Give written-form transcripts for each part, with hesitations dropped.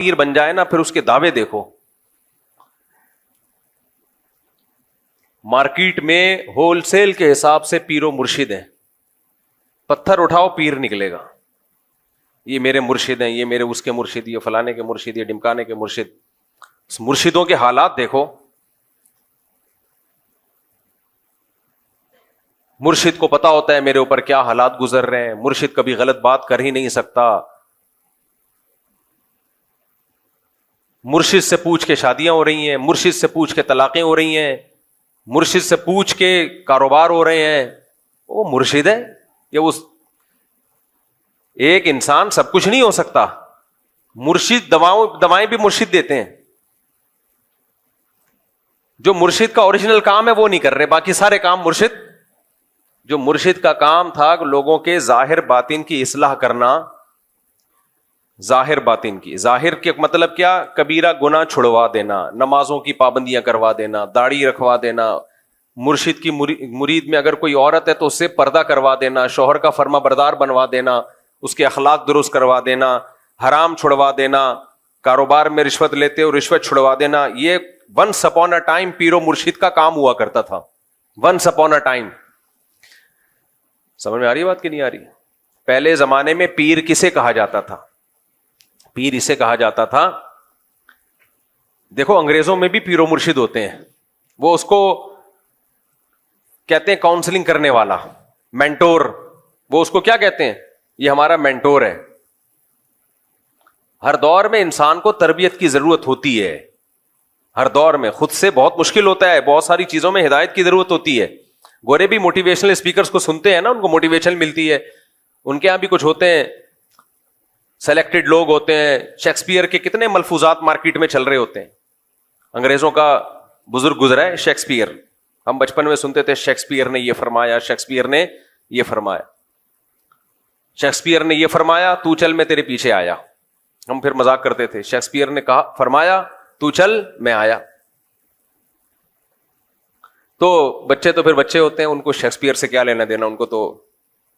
پیر بن جائے نا، پھر اس کے دعوے دیکھو. مارکیٹ میں ہول سیل کے حساب سے پیر و مرشد ہیں. پتھر اٹھاؤ پیر نکلے گا. یہ میرے مرشد ہیں، یہ میرے اس کے مرشد، یہ فلانے کے مرشد، یہ ڈمکانے کے مرشد. مرشدوں کے حالات دیکھو. مرشد کو پتا ہوتا ہے میرے اوپر کیا حالات گزر رہے ہیں. مرشد کبھی غلط بات کر ہی نہیں سکتا. مرشد سے پوچھ کے شادیاں ہو رہی ہیں، مرشد سے پوچھ کے طلاقیں ہو رہی ہیں، مرشد سے پوچھ کے کاروبار ہو رہے ہیں. وہ مرشد ہے یا اس ایک انسان سب کچھ نہیں ہو سکتا. مرشد دوائیں بھی مرشد دیتے ہیں. جو مرشد کا اوریجنل کام ہے وہ نہیں کر رہے، باقی سارے کام مرشد. جو مرشد کا کام تھا لوگوں کے ظاہر باطن کی اصلاح کرنا. ظاہر باطن کی، ظاہر کے مطلب کیا؟ کبیرہ گناہ چھڑوا دینا، نمازوں کی پابندیاں کروا دینا، داڑھی رکھوا دینا. مرشد کی مرید میں اگر کوئی عورت ہے تو اس سے پردہ کروا دینا، شوہر کا فرما بردار بنوا دینا، اس کے اخلاق درست کروا دینا، حرام چھڑوا دینا، کاروبار میں رشوت لیتے ہو رشوت چھڑوا دینا. یہ ونس اپون اے ٹائم پیر و مرشد کا کام ہوا کرتا تھا. Once upon a time. سمجھ میں آ رہی ہے بات کہ نہیں آ رہی؟ پہلے زمانے میں پیر کسے کہا جاتا تھا؟ پیر اسے کہا جاتا تھا، دیکھو انگریزوں میں بھی پیر و مرشد ہوتے ہیں، وہ اس کو کہتے ہیں کاؤنسلنگ کرنے والا، مینٹور. وہ اس کو کیا کہتے ہیں؟ یہ ہمارا مینٹور ہے. ہر دور میں انسان کو تربیت کی ضرورت ہوتی ہے. ہر دور میں خود سے بہت مشکل ہوتا ہے، بہت ساری چیزوں میں ہدایت کی ضرورت ہوتی ہے. گورے بھی موٹیویشنل اسپیکرز کو سنتے ہیں نا، ان کو موٹیویشن ملتی ہے. ان کے یہاں بھی کچھ ہوتے ہیں، سلیکٹڈ لوگ ہوتے ہیں. شیکسپیئر کے کتنے ملفوظات مارکیٹ میں چل رہے ہوتے ہیں. انگریزوں کا بزرگ گزرا ہے شیکسپیئر. ہم بچپن میں سنتے تھے شیکسپیئر نے یہ فرمایا، شیکسپیئر نے یہ فرمایا، شیکسپیئر نے یہ فرمایا، تو چل میں تیرے پیچھے آیا. ہم پھر مذاق کرتے تھے، شیکسپیئر نے کہا فرمایا تو چل میں آیا. تو بچے تو پھر بچے ہوتے ہیں، ان کو شیکسپیئر سے کیا لینا دینا، ان کو تو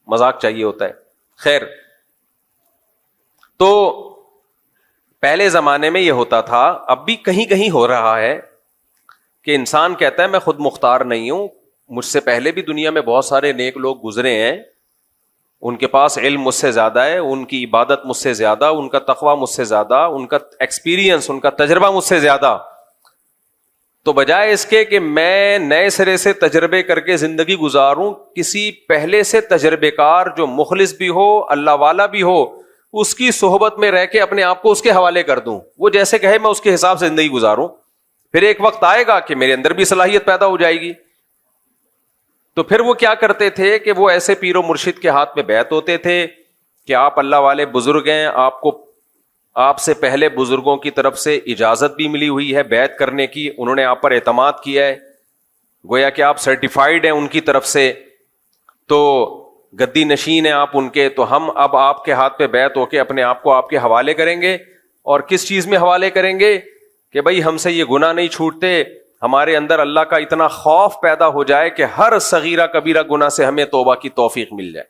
مذاق چاہیے ہوتا ہے. خیر، تو پہلے زمانے میں یہ ہوتا تھا، اب بھی کہیں کہیں ہو رہا ہے کہ انسان کہتا ہے میں خود مختار نہیں ہوں، مجھ سے پہلے بھی دنیا میں بہت سارے نیک لوگ گزرے ہیں، ان کے پاس علم مجھ سے زیادہ ہے، ان کی عبادت مجھ سے زیادہ، ان کا تقویٰ مجھ سے زیادہ، ان کا ایکسپیرینس، ان کا تجربہ مجھ سے زیادہ. تو بجائے اس کے کہ میں نئے سرے سے تجربے کر کے زندگی گزاروں، کسی پہلے سے تجربے کار جو مخلص بھی ہو، اللہ والا بھی ہو، اس کی صحبت میں رہ کے اپنے آپ کو اس کے حوالے کر دوں. وہ جیسے کہے میں اس کے حساب سے زندگی گزاروں. پھر ایک وقت آئے گا کہ میرے اندر بھی صلاحیت پیدا ہو جائے گی. تو پھر وہ کیا کرتے تھے کہ وہ ایسے پیر و مرشد کے ہاتھ میں بیعت ہوتے تھے کہ آپ اللہ والے بزرگ ہیں، آپ سے پہلے بزرگوں کی طرف سے اجازت بھی ملی ہوئی ہے بیعت کرنے کی، انہوں نے آپ پر اعتماد کیا ہے، گویا کہ آپ سرٹیفائیڈ ہیں ان کی طرف سے، تو گدی نشین ہیں آپ ان کے. تو ہم اب آپ کے ہاتھ پہ بیعت ہو کے اپنے آپ کو آپ کے حوالے کریں گے. اور کس چیز میں حوالے کریں گے؟ کہ بھائی ہم سے یہ گناہ نہیں چھوٹتے، ہمارے اندر اللہ کا اتنا خوف پیدا ہو جائے کہ ہر صغیرہ کبیرہ گناہ سے ہمیں توبہ کی توفیق مل جائے،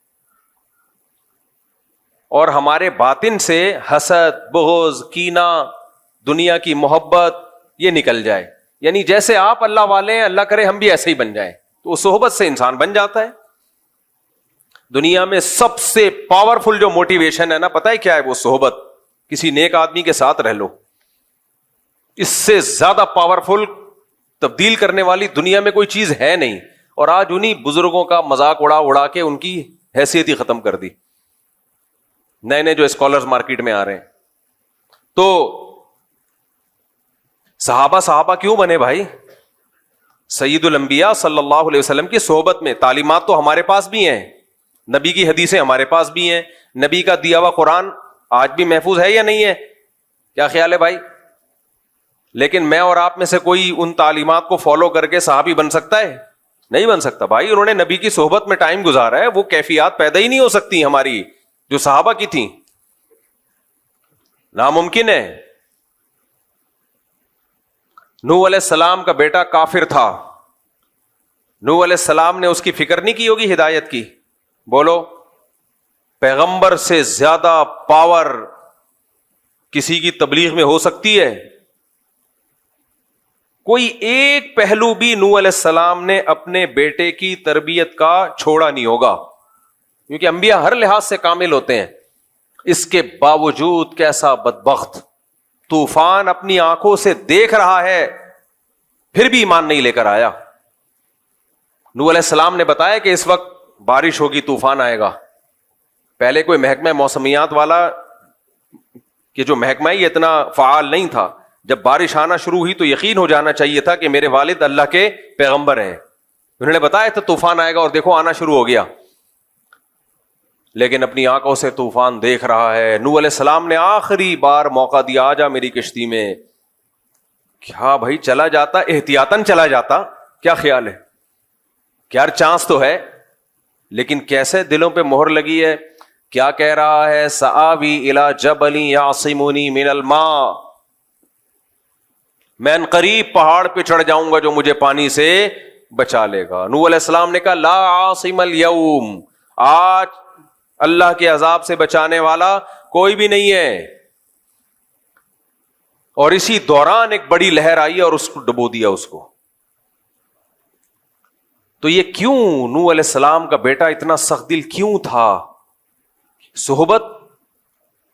اور ہمارے باطن سے حسد، بغض، کینہ، دنیا کی محبت یہ نکل جائے. یعنی جیسے آپ اللہ والے ہیں، اللہ کرے ہم بھی ایسے ہی بن جائیں. تو اس صحبت سے انسان بن جاتا ہے. دنیا میں سب سے پاورفل جو موٹیویشن ہے نا، پتہ ہے کیا ہے؟ وہ صحبت. کسی نیک آدمی کے ساتھ رہ لو. اس سے زیادہ پاورفل، تبدیل کرنے والی دنیا میں کوئی چیز ہے نہیں. اور آج انہی بزرگوں کا مذاق اڑا کے ان کی حیثیت ہی ختم کر دی. نئے نئے جو اسکالرز مارکیٹ میں آ رہے ہیں. تو صحابہ کیوں بنے بھائی؟ سید الانبیاء صلی اللہ علیہ وسلم کی صحبت میں. تعلیمات تو ہمارے پاس بھی ہیں، نبی کی حدیثیں ہمارے پاس بھی ہیں، نبی کا دیا ہوا قرآن آج بھی محفوظ ہے یا نہیں ہے؟ کیا خیال ہے بھائی؟ لیکن میں اور آپ میں سے کوئی ان تعلیمات کو فالو کر کے صحابی بن سکتا ہے؟ نہیں بن سکتا بھائی. انہوں نے نبی کی صحبت میں ٹائم گزارا ہے، وہ کیفیات پیدا ہی نہیں ہو سکتی ہماری جو صحابہ کی تھیں. ناممکن ہے. نوح علیہ السلام کا بیٹا کافر تھا، نوح علیہ السلام نے اس کی فکر نہیں کی ہوگی ہدایت کی؟ بولو. پیغمبر سے زیادہ پاور کسی کی تبلیغ میں ہو سکتی ہے؟ کوئی ایک پہلو بھی نوح علیہ السلام نے اپنے بیٹے کی تربیت کا چھوڑا نہیں ہوگا، کیونکہ انبیاء ہر لحاظ سے کامل ہوتے ہیں. اس کے باوجود کیسا بدبخت طوفان اپنی آنکھوں سے دیکھ رہا ہے پھر بھی ایمان نہیں لے کر آیا. نوح علیہ السلام نے بتایا کہ اس وقت بارش ہوگی، طوفان آئے گا. پہلے کوئی محکمہ موسمیات والا کہ جو محکمہ یہ اتنا فعال نہیں تھا، جب بارش آنا شروع ہوئی تو یقین ہو جانا چاہیے تھا کہ میرے والد اللہ کے پیغمبر ہیں. انہوں نے بتایا تھا طوفان آئے گا اور دیکھو آنا شروع ہو گیا. لیکن اپنی آنکھوں سے طوفان دیکھ رہا ہے. نوح علیہ السلام نے آخری بار موقع دیا، آ جا میری کشتی میں. کیا بھائی چلا جاتا، احتیاطاً چلا جاتا، کیا خیال ہے؟ کیا چانس تو ہے، لیکن کیسے دلوں پہ مہر لگی ہے. کیا کہہ رہا ہے؟ سآوی الی جبل یعصمنی من الماء، میں ان قریب پہاڑ پہ چڑھ جاؤں گا جو مجھے پانی سے بچا لے گا. نوح علیہ السلام نے کہا لا عاصم اليوم، آج اللہ کے عذاب سے بچانے والا کوئی بھی نہیں ہے. اور اسی دوران ایک بڑی لہر آئی اور اس کو ڈبو دیا اس کو. تو یہ کیوں نوح علیہ السلام کا بیٹا اتنا سخت دل کیوں تھا؟ صحبت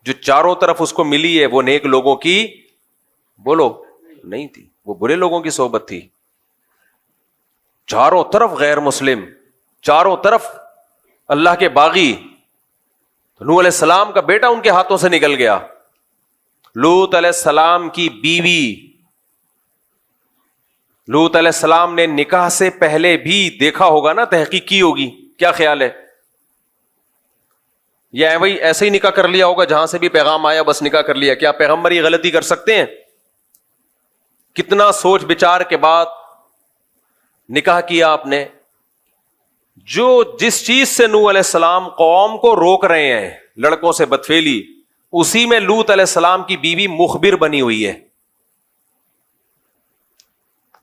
جو چاروں طرف اس کو ملی ہے وہ نیک لوگوں کی بولو نہیں تھی، وہ برے لوگوں کی صحبت تھی. چاروں طرف غیر مسلم، چاروں طرف اللہ کے باغی. نوح علیہ السلام کا بیٹا ان کے ہاتھوں سے نکل گیا. لوط علیہ السلام کی بیوی، لوط علیہ السلام نے نکاح سے پہلے بھی دیکھا ہوگا نا، تحقیق کی ہوگی، کیا خیال ہے؟ یا وہی ایسے ہی نکاح کر لیا ہوگا جہاں سے بھی پیغام آیا بس نکاح کر لیا؟ کیا پیغمبر یہ غلطی کر سکتے ہیں؟ کتنا سوچ بچار کے بعد نکاح کیا آپ نے. جو جس چیز سے نوح علیہ السلام قوم کو روک رہے ہیں، لڑکوں سے بدفعلی، اسی میں لوط علیہ السلام کی بیوی مخبر بنی ہوئی ہے،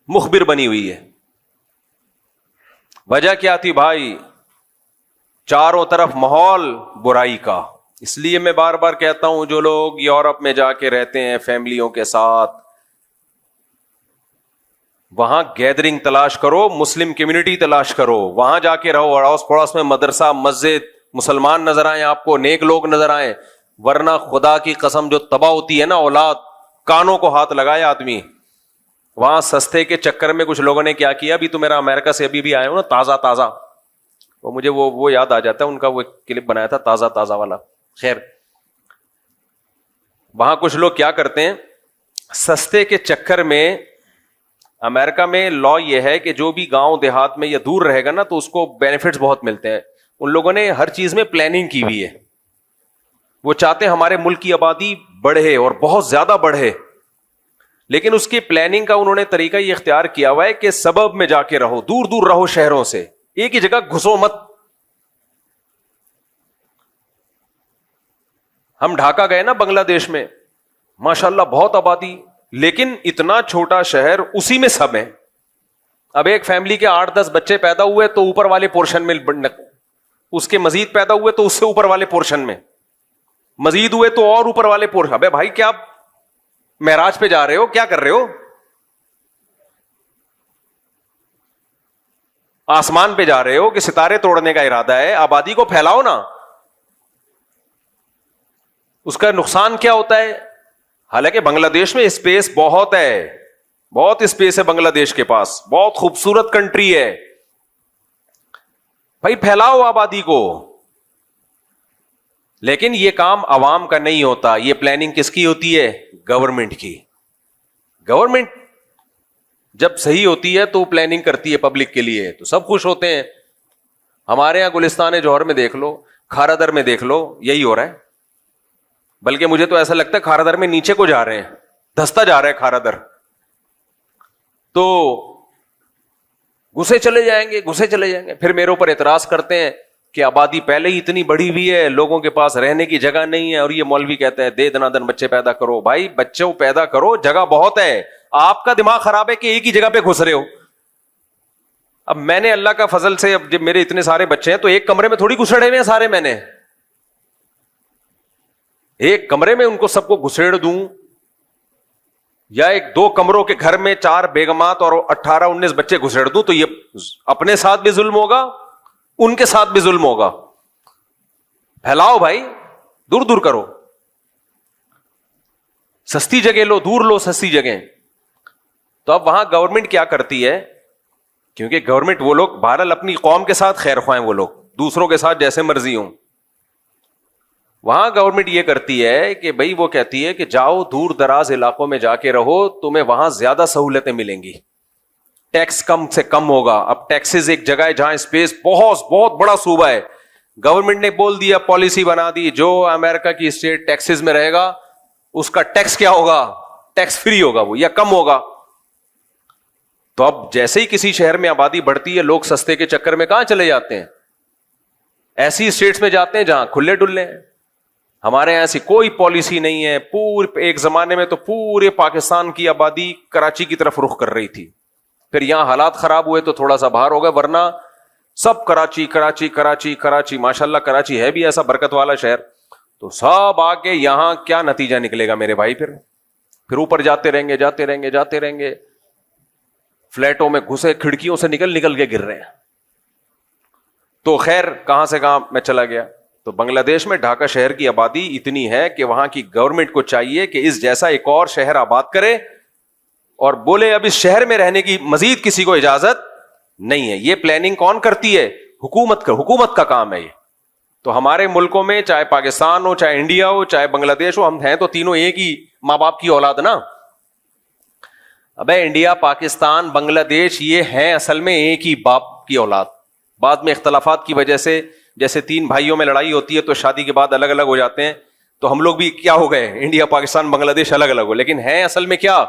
مخبر بنی ہوئی ہے. وجہ کیا تھی بھائی؟ چاروں طرف ماحول برائی کا. اس لیے میں بار بار کہتا ہوں جو لوگ یورپ میں جا کے رہتے ہیں فیملیوں کے ساتھ، وہاں گیدرنگ تلاش کرو، مسلم کمیونٹی تلاش کرو، وہاں جا کے رہو. اڑوس پڑوس میں مدرسہ، مسجد، مسلمان نظر آئیں آپ کو، نیک لوگ نظر آئیں. ورنہ خدا کی قسم جو تباہ ہوتی ہے نا اولاد، کانوں کو ہاتھ لگائے آدمی. وہاں سستے کے چکر میں کچھ لوگوں نے کیا کیا، ابھی تو میرا امریکہ سے ابھی بھی آیا ہوں نا، تازہ تازہ، وہ مجھے وہ یاد آ جاتا ہے، ان کا وہ کلپ بنایا تھا تازہ تازہ والا. خیر، وہاں کچھ لوگ کیا کرتے ہیں، سستے کے چکر میں، امریکہ میں لا یہ ہے کہ جو بھی گاؤں دیہات میں یا دور رہے گا نا تو اس کو بینیفٹس بہت ملتے ہیں. ان لوگوں نے ہر چیز میں پلاننگ کی ہوئی ہے. وہ چاہتے ہیں ہمارے ملک کی آبادی بڑھے اور بہت زیادہ بڑھے، لیکن اس کی پلاننگ کا انہوں نے طریقہ یہ اختیار کیا ہوا ہے کہ سبب میں جا کے رہو، دور دور رہو شہروں سے، ایک ہی جگہ گھسو مت. ہم ڈھاکہ گئے نا بنگلہ دیش میں، ماشاءاللہ بہت آبادی، لیکن اتنا چھوٹا شہر، اسی میں سب ہیں. اب ایک فیملی کے 8-10 بچے پیدا ہوئے تو اوپر والے پورشن میں، اس کے مزید پیدا ہوئے تو اس سے اوپر والے پورشن میں، مزید ہوئے تو اور اوپر والے پورشن. ابے بھائی کیا معراج پہ جا رہے ہو؟ کیا کر رہے ہو؟ آسمان پہ جا رہے ہو کہ ستارے توڑنے کا ارادہ ہے؟ آبادی کو پھیلاؤ نا. اس کا نقصان کیا ہوتا ہے؟ حالانکہ بنگلہ دیش میں اسپیس بہت ہے، بہت اسپیس ہے بنگلہ دیش کے پاس، بہت خوبصورت کنٹری ہے. بھائی پھیلاؤ آبادی کو. لیکن یہ کام عوام کا نہیں ہوتا، یہ پلاننگ کس کی ہوتی ہے؟ گورنمنٹ کی. گورنمنٹ جب صحیح ہوتی ہے تو پلاننگ کرتی ہے پبلک کے لیے تو سب خوش ہوتے ہیں. ہمارے یہاں گلستان جوہر میں دیکھ لو، کھارا در میں دیکھ لو، یہی ہو رہا ہے. بلکہ مجھے تو ایسا لگتا ہے کھارا در میں نیچے کو جا رہے ہیں، دھستا جا رہا ہے کھارا در. تو گھسے چلے جائیں گے، گھسے چلے جائیں گے. پھر میرے اوپر اعتراض کرتے ہیں کہ آبادی پہلے ہی اتنی بڑی ہوئی ہے، لوگوں کے پاس رہنے کی جگہ نہیں ہے، اور یہ مولوی کہتا ہے دے دنا دن بچے پیدا کرو. بھائی بچوں پیدا کرو، جگہ بہت ہے. آپ کا دماغ خراب ہے کہ ایک ہی جگہ پہ گھس رہے ہو. اب میں نے اللہ کا فضل سے، اب جب میرے اتنے سارے بچے ہیں تو ایک کمرے میں تھوڑی گھسڑے ہوئے ہیں سارے. میں نے ایک کمرے میں ان کو سب کو گھسیڑ دوں یا ایک 2 کمروں کے گھر میں 4 بیگمات اور 18-19 بچے گھسیڑ دوں تو یہ اپنے ساتھ بھی ظلم ہوگا, ان کے ساتھ بھی ظلم ہوگا. پھیلاؤ بھائی, دور دور کرو, سستی جگہ لو, دور لو سستی جگہ. تو اب وہاں گورنمنٹ کیا کرتی ہے, کیونکہ گورنمنٹ وہ لوگ بہرحال اپنی قوم کے ساتھ خیر خواہ ہیں, وہ لوگ دوسروں کے ساتھ جیسے مرضی ہوں. وہاں گورنمنٹ یہ کرتی ہے کہ بھائی وہ کہتی ہے کہ جاؤ دور دراز علاقوں میں جا کے رہو, تمہیں وہاں زیادہ سہولتیں ملیں گی, ٹیکس کم سے کم ہوگا. اب ٹیکسز ایک جگہ ہے جہاں اسپیس بہت بڑا صوبہ ہے, گورنمنٹ نے بول دیا, پالیسی بنا دی, جو امریکہ کی اسٹیٹ ٹیکسز میں رہے گا اس کا ٹیکس کیا ہوگا, ٹیکس فری ہوگا وہ یا کم ہوگا. تو اب جیسے ہی کسی شہر میں آبادی بڑھتی ہے, لوگ سستے کے چکر میں کہاں چلے جاتے ہیں, ایسی اسٹیٹس میں جاتے ہیں جہاں کھلے ڈلے ہیں. ہمارے یہاں ایسی کوئی پالیسی نہیں ہے. ایک زمانے میں تو پورے پاکستان کی آبادی کراچی کی طرف رخ کر رہی تھی, پھر یہاں حالات خراب ہوئے تو تھوڑا سا باہر ہو گئے, ورنہ سب کراچی کراچی کراچی کراچی. ماشاءاللہ کراچی ہے بھی ایسا برکت والا شہر, تو سب آگے یہاں کیا نتیجہ نکلے گا میرے بھائی, پھر اوپر جاتے رہیں گے جاتے رہیں گے جاتے رہیں گے, فلیٹوں میں گھسے کھڑکیوں سے نکل کے گر رہے ہیں. تو خیر کہاں سے کہاں میں چلا گیا. تو بنگلہ دیش میں ڈھاکہ شہر کی آبادی اتنی ہے کہ وہاں کی گورنمنٹ کو چاہیے کہ اس جیسا ایک اور شہر آباد کرے اور بولے اب اس شہر میں رہنے کی مزید کسی کو اجازت نہیں ہے. یہ پلاننگ کون کرتی ہے, حکومت کا کام ہے یہ. تو ہمارے ملکوں میں چاہے پاکستان ہو, چاہے انڈیا ہو, چاہے بنگلہ دیش ہو, ہم ہیں تو تینوں ایک ہی ماں باپ کی اولاد نا. ابے انڈیا, پاکستان, بنگلہ دیش یہ ہیں اصل میں ایک ہی باپ کی اولاد. بعد میں اختلافات کی وجہ سے جیسے 3 بھائیوں میں لڑائی ہوتی ہے تو شادی کے بعد الگ الگ ہو جاتے ہیں, تو ہم لوگ بھی کیا ہو گئے, انڈیا پاکستان بنگلہ دیش الگ الگ ہو, لیکن ہیں اصل میں کیا,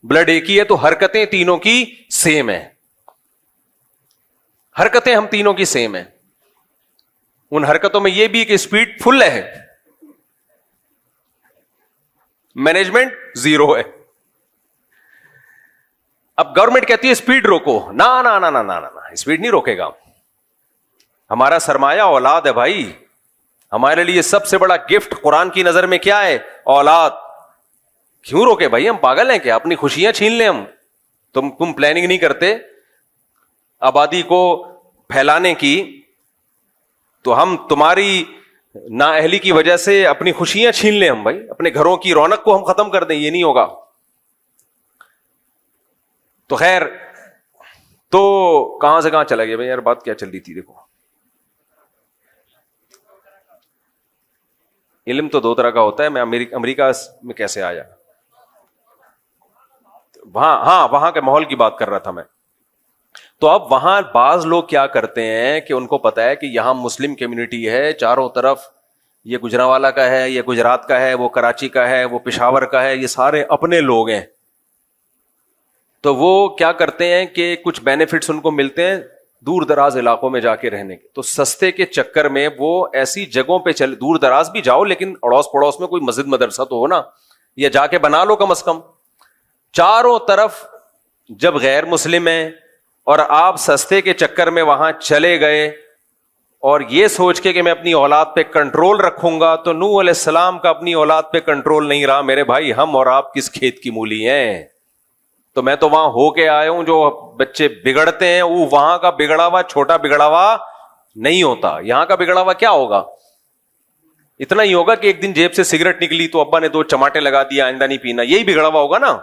بلڈ ایک ہی ہے. تو حرکتیں تینوں کی سیم ہیں, حرکتیں ہم تینوں کی سیم ہیں. ان حرکتوں میں یہ بھی کہ اسپیڈ فل ہے, مینجمنٹ 0 ہے. اب گورنمنٹ کہتی ہے اسپیڈ روکو, نا نا نا نا نا نا, اسپیڈ نہیں روکے گا. ہمارا سرمایہ اولاد ہے بھائی, ہمارے لیے سب سے بڑا گفٹ قرآن کی نظر میں کیا ہے, اولاد. کیوں روکے بھائی, ہم پاگل ہیں کیا, اپنی خوشیاں چھین لیں ہم. تم پلاننگ نہیں کرتے آبادی کو پھیلانے کی, تو ہم تمہاری نااہلی کی وجہ سے اپنی خوشیاں چھین لیں ہم بھائی, اپنے گھروں کی رونق کو ہم ختم کر دیں, یہ نہیں ہوگا. تو خیر, تو کہاں سے کہاں چلا گیا بھائی, یار بات کیا چل رہی تھی. دیکھو علم تو 2 طرح کا ہوتا ہے. میں امریکہ میں کیسے آیا, وہاں کے ماحول کی بات کر رہا تھا میں. تو اب وہاں بعض لوگ کیا کرتے ہیں کہ ان کو پتا ہے کہ یہاں مسلم کمیونٹی ہے چاروں طرف, یہ گجرانوالہ کا ہے, یہ گجرات کا ہے, وہ کراچی کا ہے, وہ پشاور کا ہے, یہ سارے اپنے لوگ ہیں. تو وہ کیا کرتے ہیں کہ کچھ بینیفٹس ان کو ملتے ہیں دور دراز علاقوں میں جا کے رہنے کے, تو سستے کے چکر میں وہ ایسی جگہوں پہ چلے, دور دراز بھی جاؤ لیکن اڑوس پڑوس میں کوئی مسجد مدرسہ تو ہو نا, یا جا کے بنا لو کم از کم. چاروں طرف جب غیر مسلم ہیں اور آپ سستے کے چکر میں وہاں چلے گئے اور یہ سوچ کے کہ میں اپنی اولاد پہ کنٹرول رکھوں گا, تو نوح علیہ السلام کا اپنی اولاد پہ کنٹرول نہیں رہا میرے بھائی. ہم اور آپ کس کھیت کی مولی ہیں. تو میں تو وہاں ہو کے آیا ہوں, جو بچے بگڑتے ہیں وہ وہاں کا بگڑا ہوا چھوٹا بگڑا ہوا نہیں ہوتا, یہاں کا بگڑا ہوا کیا ہوگا, اتنا ہی ہوگا کہ ایک دن جیب سے سگریٹ نکلی تو ابا نے 2 چماٹے لگا دیا, آئندہ نہیں پینا, یہی بگڑا ہوا ہوگا نا.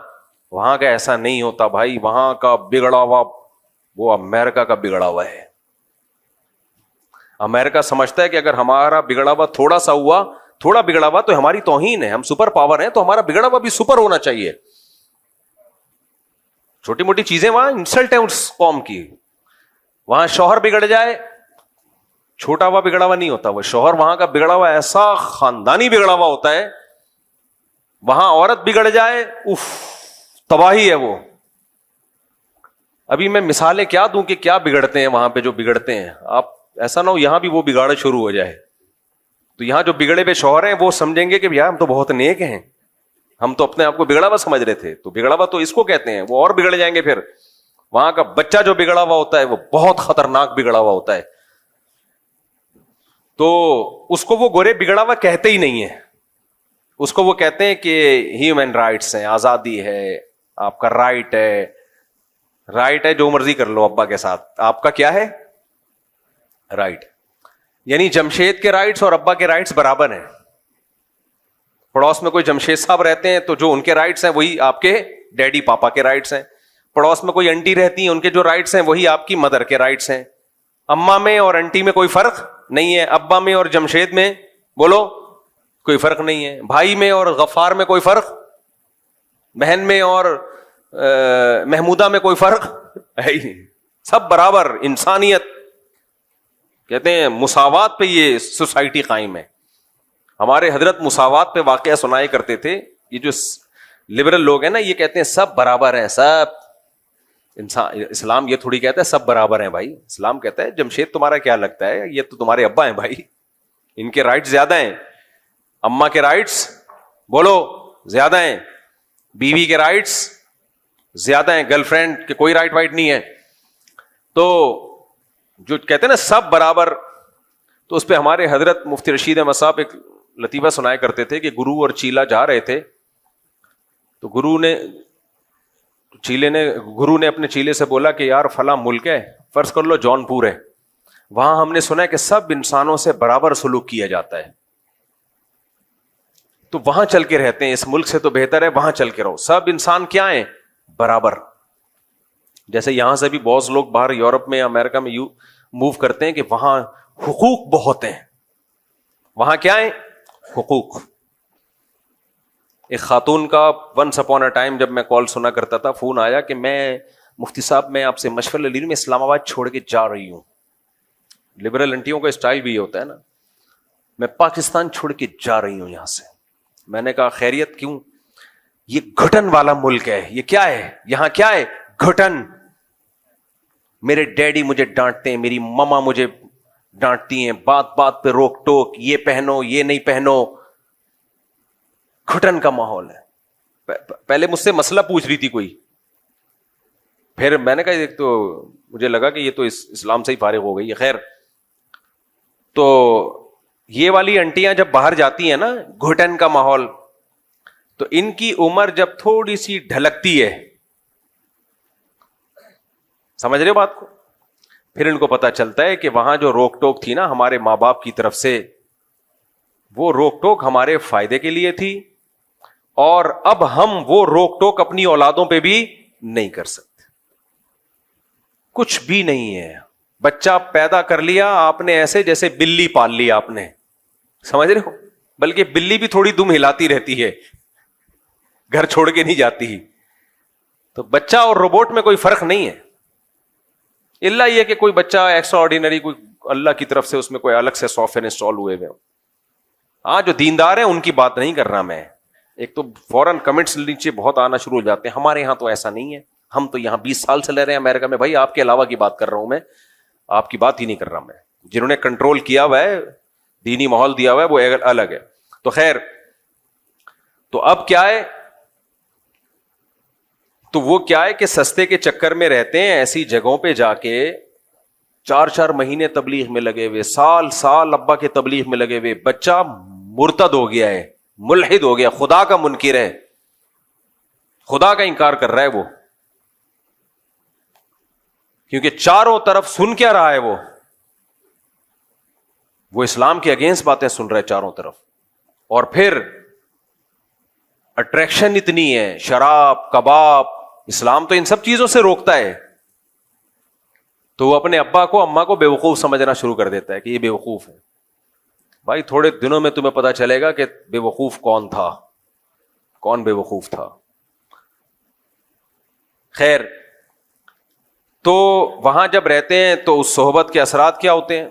وہاں کا ایسا نہیں ہوتا بھائی, وہاں کا بگڑا ہوا وہ امریکہ کا بگڑا ہوا ہے. امریکہ سمجھتا ہے کہ اگر ہمارا بگڑا ہوا تھوڑا سا ہوا, تھوڑا بگڑا ہوا تو ہماری توہین ہے, ہم سپر پاور ہیں, تو ہمارا بگڑا ہوا بھی سپر ہونا چاہیے. چھوٹی موٹی چیزیں وہاں انسلٹ ہے اس قوم کی. وہاں شوہر بگڑ جائے, چھوٹا ہوا بگڑا ہوا نہیں ہوتا, وہ شوہر وہاں کا بگڑا ہوا ایسا خاندانی بگڑا ہوا ہوتا ہے. وہاں عورت بگڑ جائے, اف, تباہی ہے وہ. ابھی میں مثالیں کیا دوں کہ کیا بگڑتے ہیں وہاں پہ جو بگڑتے ہیں. آپ ایسا نہ ہو یہاں بھی وہ بگاڑ شروع ہو جائے, تو یہاں جو بگڑے ہوئے شوہر ہیں وہ سمجھیں گے کہ یار ہم تو بہت نیک ہیں, ہم تو اپنے آپ کو بگڑا ہوا سمجھ رہے تھے. تو بگڑا ہوا تو اس کو کہتے ہیں, وہ اور بگڑ جائیں گے. پھر وہاں کا بچہ جو بگڑا ہوا ہوتا ہے وہ بہت خطرناک بگڑا ہوا ہوتا ہے. تو اس کو وہ گورے بگڑا ہوا کہتے ہی نہیں ہے, اس کو وہ کہتے ہیں کہ ہیومن رائٹس ہیں, آزادی ہے, آپ کا رائٹ ہے جو مرضی کر لو ابا کے ساتھ, آپ کا کیا ہے رائٹ. یعنی جمشید کے رائٹس اور ابا کے رائٹس برابر ہیں. پڑوس میں کوئی جمشید صاحب رہتے ہیں تو جو ان کے رائٹس ہیں وہی آپ کے ڈیڈی پاپا کے رائٹس ہیں. پڑوس میں کوئی انٹی رہتی ہیں, ان کے جو رائٹس ہیں وہی آپ کی مدر کے رائٹس ہیں. اما میں اور انٹی میں کوئی فرق نہیں ہے, ابا میں اور جمشید میں بولو کوئی فرق نہیں ہے, بھائی میں اور غفار میں کوئی فرق, بہن میں اور محمودہ میں کوئی فرق ہے ہی نہیں, سب برابر. انسانیت کہتے ہیں مساوات پہ یہ سوسائٹی قائم ہے. ہمارے حضرت مساوات پہ واقعہ سنائے کرتے تھے. یہ جو لبرل لوگ ہیں نا یہ کہتے ہیں سب برابر ہیں, سب انسان. اسلام یہ تھوڑی کہتا ہے سب برابر ہیں بھائی. اسلام کہتا ہے جمشید تمہارا کیا لگتا ہے, یہ تو تمہارے ابا ہیں بھائی, ان کے رائٹس زیادہ ہیں. اما کے رائٹس بولو زیادہ ہیں, بیوی کے رائٹس زیادہ ہیں, گرل فرینڈ کے کوئی رائٹ وائٹ نہیں ہے. تو جو کہتے ہیں نا سب برابر, تو اس پہ ہمارے حضرت مفتی رشید احمد صاحب ایک لطیفہ سنایا کرتے تھے کہ گرو اور چیلا جا رہے تھے, تو گرو نے اپنے چیلے سے بولا کہ یار فلاں ملک ہے, فرض کر لو جون پور ہے, وہاں ہم نے سنا ہے کہ سب انسانوں سے برابر سلوک کیا جاتا ہے, تو وہاں چل کے رہتے ہیں, اس ملک سے تو بہتر ہے وہاں چل کے رہو, سب انسان کیا ہیں برابر. جیسے یہاں سے بھی بہت لوگ باہر یورپ میں امریکہ میں موو کرتے ہیں کہ وہاں حقوق بہت ہیں, وہاں کیا ہے حقوق. ایک خاتون کا ونس اپون اے ٹائم جب میں کال سنا کرتا تھا, فون آیا کہ میں مفتی صاحب میں آپ سے مشورہ لے رہی ہوں, میں اسلام آباد چھوڑ کے جا رہی ہوں. لبرل انٹیوں کا اسٹائل بھی یہ ہوتا ہے نا, میں پاکستان چھوڑ کے جا رہی ہوں یہاں سے. میں نے کہا خیریت کیوں؟ یہ گھٹن والا ملک ہے, یہ کیا ہے یہاں کیا ہے گھٹن. میرے ڈیڈی مجھے ڈانٹتے ہیں, میری ماما مجھے ڈانٹتی ہیں, بات بات پہ روک ٹوک, یہ پہنو یہ نہیں پہنو, گھٹن کا ماحول ہے. پہلے مجھ سے مسئلہ پوچھ رہی تھی کوئی, پھر میں نے کہا ایک تو مجھے لگا کہ یہ تو اسلام سے ہی فارغ ہو گئی ہے. خیر, تو یہ والی انٹیاں جب باہر جاتی ہیں نا, گھٹن کا ماحول, تو ان کی عمر جب تھوڑی سی ڈھلکتی ہے, سمجھ رہے بات کو, پھر ان کو پتا چلتا ہے کہ وہاں جو روک ٹوک تھی نا ہمارے ماں باپ کی طرف سے, وہ روک ٹوک ہمارے فائدے کے لیے تھی, اور اب ہم وہ روک ٹوک اپنی اولادوں پہ بھی نہیں کر سکتے. کچھ بھی نہیں ہے, بچہ پیدا کر لیا آپ نے ایسے جیسے بلی پال لیا آپ نے, سمجھ رہے ہو, بلکہ بلی بھی تھوڑی دم ہلاتی رہتی ہے, گھر چھوڑ کے نہیں جاتی. تو بچہ اور روبوٹ میں کوئی فرق نہیں ہے, الا یہ کہ کوئی بچہ ایکسٹرا آرڈینری کوئی اللہ کی طرف سے اس میں کوئی الگ سے سافٹ ویئر انسٹال ہوئے ہوئے. ہاں جو دیندار ہیں ان کی بات نہیں کر رہا میں. ایک تو فوراً کمنٹس نیچے بہت آنا شروع ہو جاتے ہیں, ہمارے یہاں تو ایسا نہیں ہے, ہم تو یہاں 20 سال سے رہ رہے ہیں امریکہ میں. بھائی آپ کے علاوہ کی بات کر رہا ہوں میں, آپ کی بات ہی نہیں کر رہا میں. جنہوں نے کنٹرول کیا ہوا ہے, دینی ماحول دیا ہوا ہے, وہ الگ ہے. تو خیر, تو اب کیا ہے, تو وہ کیا ہے کہ سستے کے چکر میں رہتے ہیں, ایسی جگہوں پہ جا کے 4 مہینے تبلیغ میں لگے ہوئے, سال ابا کے تبلیغ میں لگے ہوئے. بچہ مرتد ہو گیا ہے, ملحد ہو گیا, خدا کا منکر ہے, خدا کا انکار کر رہا ہے وہ, کیونکہ چاروں طرف سن کیا رہا ہے وہ اسلام کے اگینسٹ باتیں سن رہا ہے چاروں طرف. اور پھر اٹریکشن اتنی ہے, شراب کباب, اسلام تو ان سب چیزوں سے روکتا ہے. تو وہ اپنے ابا کو اماں کو بیوقوف سمجھنا شروع کر دیتا ہے کہ یہ بیوقوف ہے. بھائی تھوڑے دنوں میں تمہیں پتا چلے گا کہ بیوقوف کون تھا, کون بیوقوف تھا. خیر, تو وہاں جب رہتے ہیں تو اس صحبت کے اثرات کیا ہوتے ہیں؟